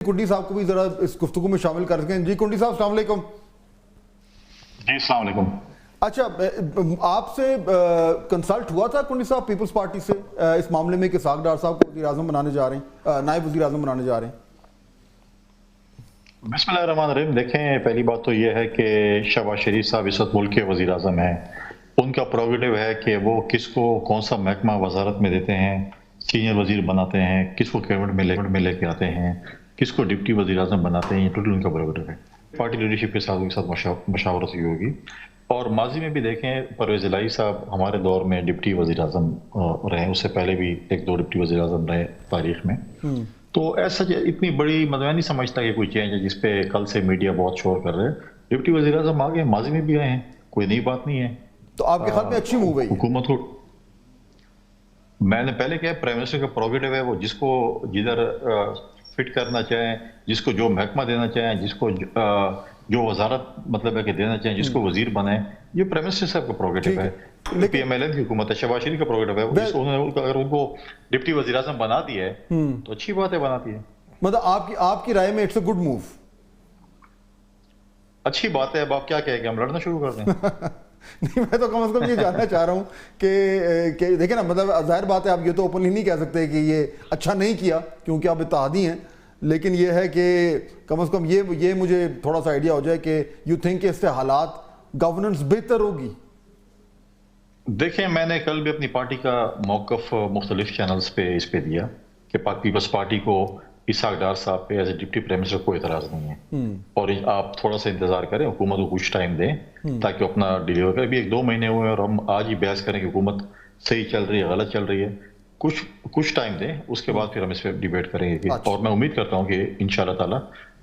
کنڈی صاحب کو بھی ذرا اس گفتگو میں شامل کر سکیں. جی کنڈی صاحب السلام علیکم. جی السلام علیکم. اچھا آپ سے کنسلٹ ہوا تھا کنڈی صاحب پیپلز پارٹی سے اس معاملے میں کہ اسحاق ڈار صاحب کو وزیر اعظم بنانے جا رہے ہیں, نائب وزیر اعظم بنانے جا رہے ہیں؟ بسم اللہ الرحمن الرحیم. دیکھیں پہلی بات تو یہ ہے کہ شہباز شریف صاحب اس وقت ملک کے وزیر اعظم ہیں. ان کا پروگیٹو ہے کہ وہ کس کو کون سا محکمہ وزارت میں دیتے ہیں, سینئر وزیر بناتے ہیں, کس کو کیبنٹ میں لے کے آتے ہیں, کس کو ڈپٹی وزیر اعظم بناتے ہیں. یہ ٹوٹل ان کا پروگیٹو ہے. پارٹی لیڈرشپ کے ساتھ مشاورت ہوئی ہوگی. اور ماضی میں بھی دیکھیں پرویز الہی صاحب ہمارے دور میں ڈپٹی وزیر اعظم رہے, اس سے پہلے بھی ایک دو ڈپٹی وزیر اعظم رہے تاریخ میں. تو ایسا اتنی بڑی میں نہیں سمجھتا کہ کوئی چینج ہے جس پہ کل سے میڈیا بہت شور کر رہے ہیں. ڈپٹی وزیر اعظم آگے ماضی میں بھی آئے ہیں, کوئی نئی بات نہیں ہے. تو آپ کے خیال میں اچھی موو ہے حکومت کو میں نے پہلے کہا پرائم منسٹر کا پروگیٹو ہے, وہ جس کو جدھر فٹ کرنا چاہیں, جس کو جو محکمہ دینا چاہیں, جس کو جو وزارت مطلب ہے کہ دینا چاہیں, جس کو وزیر بنائیں, یہ پرائم منسٹر صاحب کا پروگیٹو ہے. پی ایم ایل این کی حکومت ہے, شہباز شریف کا پروگیٹو ہے. اگر ان کو ڈپٹی وزیر اعظم بنا دیا ہے تو اچھی بات ہے, بناتی ہے. مطلب آپ کی رائے میں اٹس اے گڈ موو, اچھی بات ہے. اب آپ کیا کہیں کہ ہم لڑنا شروع کر دیں؟ نہیں, میں تو کم از کم یہ جاننا چاہ رہا ہوں کہ دیکھیں نا, مطلب ظاہر بات ہے آپ یہ تو اوپنلی نہیں کہہ سکتے کہ یہ اچھا نہیں کیا کیونکہ آپ اتحادی ہیں, لیکن یہ ہے کہ کم از کم یہ مجھے تھوڑا سا آئیڈیا ہو جائے کہ یو تھنک کہ اس سے حالات گورننس بہتر ہوگی. دیکھیں میں نے کل بھی اپنی پارٹی کا موقف مختلف چینلز پہ اس پہ دیا کہ پیپلز پارٹی کو اسحاق ڈار صاحب پہ as a deputy prime minister کوئی اعتراض نہیں ہے, اور آپ تھوڑا سا انتظار کریں, حکومت کو کچھ ٹائم دیں تاکہ اپنا ڈیلیور کرے. ابھی 1-2 مہینے ہوئے ہیں اور ہم آج ہی بحث کریں کہ حکومت صحیح چل رہی ہے غلط چل رہی ہے. کچھ ٹائم دیں, اس کے بعد پھر ہم اس پہ ڈیبیٹ کریں گے. اور میں امید کرتا ہوں کہ انشاءاللہ تعالی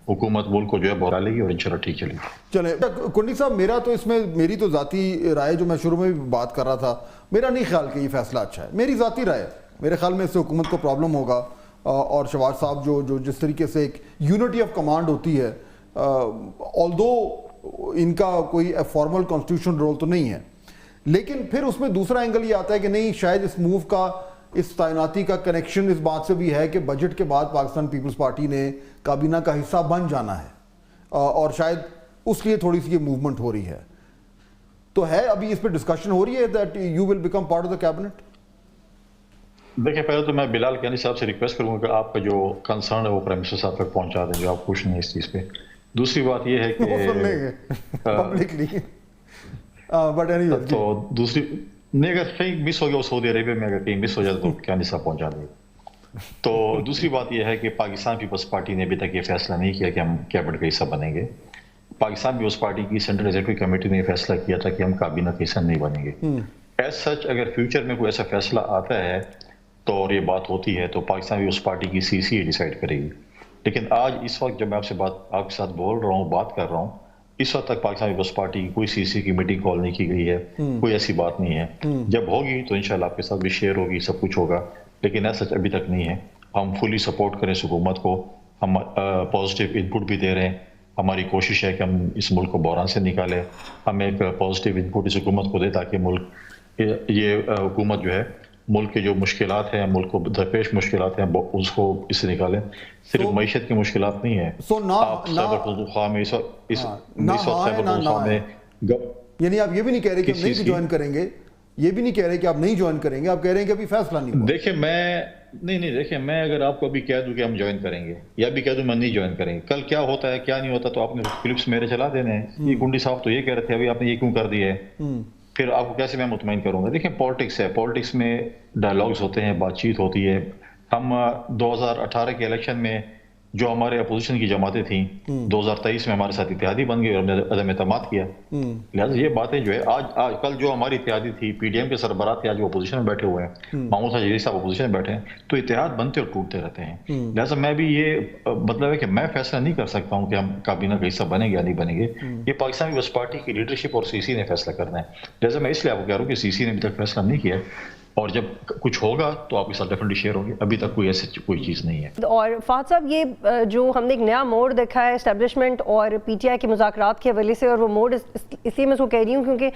حکومت ملک کو جو ہے بہرا لے گی اور انشاءاللہ ٹھیک چلے گی. چلیں کنڈی صاحب, میرا تو اس میں میری تو ذاتی رائے جو میں شروع میں بھی بات کر رہا تھا, میرا نہیں خیال کہ یہ فیصلہ اچھا ہے. میری ذاتی رائے, میرے خیال میں اس سے حکومت کو پرابلم ہوگا, اور شہباز صاحب جو جس طریقے سے ایک یونٹی آف کمانڈ ہوتی ہے, آلدو ان کا کوئی فارمل کانسٹیٹیوشن رول تو نہیں ہے, لیکن پھر اس میں دوسرا اینگل یہ آتا ہے کہ نہیں, شاید اس موو کا, اس تعیناتی کا کنیکشن اس بات سے بھی ہے کہ بجٹ کے بعد پاکستان پیپلز پارٹی نے کابینہ کا حصہ بن جانا ہے, اور شاید اس لیے تھوڑی سی یہ موومنٹ ہو رہی ہے. تو ہے ابھی اس پہ ڈسکشن ہو رہی ہے that you will become part of the cabinet? دیکھیں پہلے تو میں بلال کینی صاحب سے ریکویسٹ کروں گا کہ آپ کا جو کنسرن ہے وہ پرائم منسٹر صاحب تک پہنچا دیں, جو آپ خوش نہیں اس چیز پہ. دوسری بات یہ ہے کہ تو دوسری نہیں, اگر کہیں مس ہو گیا سعودی عربیہ میں, اگر کہیں مس ہو جائے تو کینی صاحب پہنچا دیں. تو دوسری بات یہ ہے کہ پاکستان پیپلز پارٹی نے ابھی تک یہ فیصلہ نہیں کیا کہ ہم کیبنٹ کا حصہ بنیں گے. پاکستان پیپلز پارٹی کی سینٹرل ایگزیکٹو کمیٹی نے یہ فیصلہ کیا تھا کہ ہم کابینہ کا حصہ نہیں بنیں گے. ایز سچ اگر فیوچر میں کوئی ایسا فیصلہ آتا ہے تو اور یہ بات ہوتی ہے تو پاکستان پیپلز پارٹی کی سی سی ڈیسائیڈ کرے گی. لیکن آج اس وقت جب میں آپ کے ساتھ بول رہا ہوں, بات کر رہا ہوں, اس وقت تک پاکستان پیپلز پارٹی کی کوئی سی سی کی میٹنگ کال نہیں کی گئی ہے, کوئی ایسی بات نہیں ہے. جب ہوگی تو انشاءاللہ آپ کے ساتھ بھی شیئر ہوگی, سب کچھ ہوگا, لیکن ایسا ابھی تک نہیں ہے. ہم فلی سپورٹ کریں اس حکومت کو, ہم پازیٹیو ان پٹ بھی دے رہے ہیں. ہماری کوشش ہے کہ ہم اس ملک کو بحران سے نکالیں, ہم ایک پازیٹیو ان پٹ اس حکومت کو دیں تاکہ ملک یہ حکومت جو ہے ملک کے جو مشکلات ہیں, ملک کو درپیش مشکلات ہیں, اس کو اس سے نکالیں. صرف معیشت کی مشکلات نہیں ہے, آپ سائبر خواہ میں یعنی آپ یہ بھی نہیں کہہ رہے کہ نہیں جوائن کریں گے, یہ بھی نہیں کہہ رہے کہ آپ نہیں جوائن کریں گے, آپ کہہ رہے ہیں کہ ابھی فیصلہ نہیں ہوا. دیکھیں دیکھیں میں اگر آپ کو ابھی کہہ دوں کہ ہم جوائن کریں گے یا بھی کہہ دوں میں نہیں جوائن کریں گے, کل کیا ہوتا ہے کیا نہیں ہوتا تو آپ نے کلپس میرے چلا دینے ہیں. یہ گنڈی صاحب تو یہ کہہ رہے تھے ابھی آپ نے یہ کیوں کر دیا ہے, پھر آپ کو کیسے میں مطمئن کروں گا. دیکھیں پالیٹکس ہے, پالیٹکس میں ڈائلاگز ہوتے ہیں, بات چیت ہوتی ہے. ہم 2018 کے الیکشن میں جو ہمارے اپوزیشن کی جماعتیں تھیں 2023 میں ہمارے ساتھ اتحادی بن گئی اور ہم نے عدم اعتماد کیا. لہٰذا یہ باتیں جو ہے آج کل جو ہماری اتحادی تھی, پی ڈی ایم کے سربراہ تھے, آج وہ اپوزیشن میں بیٹھے ہوئے ہیں, محمود حاجی صاحب اپوزیشن میں بیٹھے ہیں, تو اتحاد بنتے اور ٹوٹتے رہتے ہیں. لہٰذا میں بھی یہ مطلب ہے کہ میں فیصلہ نہیں کر سکتا ہوں کہ ہم کابینہ کا حصہ بنیں گے یا نہیں بنیں گے. یہ پاکستان پیپلز پارٹی کی لیڈرشپ اور سی سی نے فیصلہ کرنا ہے. لہٰذا میں اس لیے آپ کو کہہ رہا ہوں کہ سی سی نے ابھی تک فیصلہ نہیں کیا, اور جب کچھ ہوگا تو آپ کے ساتھ ڈیفینٹلی شیئر ہوگی. ابھی تک کوئی ایسی کوئی چیز نہیں ہے. اور فہد صاحب, یہ جو ہم نے ایک نیا موڑ دیکھا ہے اسٹیبلشمنٹ اور پی ٹی آئی کے مذاکرات کے حوالے سے, اور وہ موڑ اس لیے میں اس کو کہہ رہی ہوں کیونکہ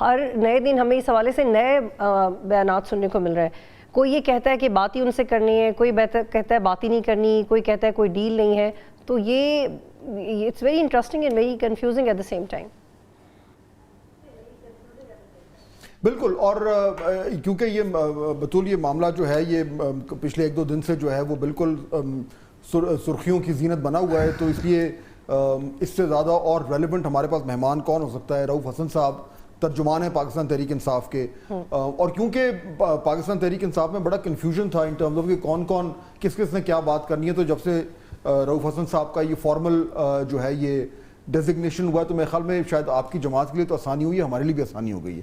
ہر نئے دن ہمیں اس حوالے سے نئے بیانات سننے کو مل رہے ہیں. کوئی یہ کہتا ہے کہ بات ہی ان سے کرنی ہے, کوئی کہتا ہے بات ہی نہیں کرنی, کوئی کہتا ہے کوئی ڈیل نہیں ہے. تو یہ it's very interesting and very confusing at the same time. بالکل. اور کیونکہ یہ بطول یہ معاملہ جو ہے یہ پچھلے 1-2 دن سے جو ہے وہ بالکل سرخیوں کی زینت بنا ہوا ہے, تو اس لیے اس سے زیادہ اور ریلیونٹ ہمارے پاس مہمان کون ہو سکتا ہے. رؤف حسن صاحب ترجمان ہیں پاکستان تحریک انصاف کے, اور کیونکہ پاکستان تحریک انصاف میں بڑا کنفیوژن تھا ان ٹرمز آف کہ کون کس نے کیا بات کرنی ہے, تو جب سے رؤف حسن صاحب کا یہ فارمل جو ہے یہ ڈیزگنیشن ہوا ہے تو میرے خیال میں شاید آپ کی جماعت کے لیے تو آسانی ہوئی ہے, ہمارے لیے بھی آسانی ہو گئی ہے.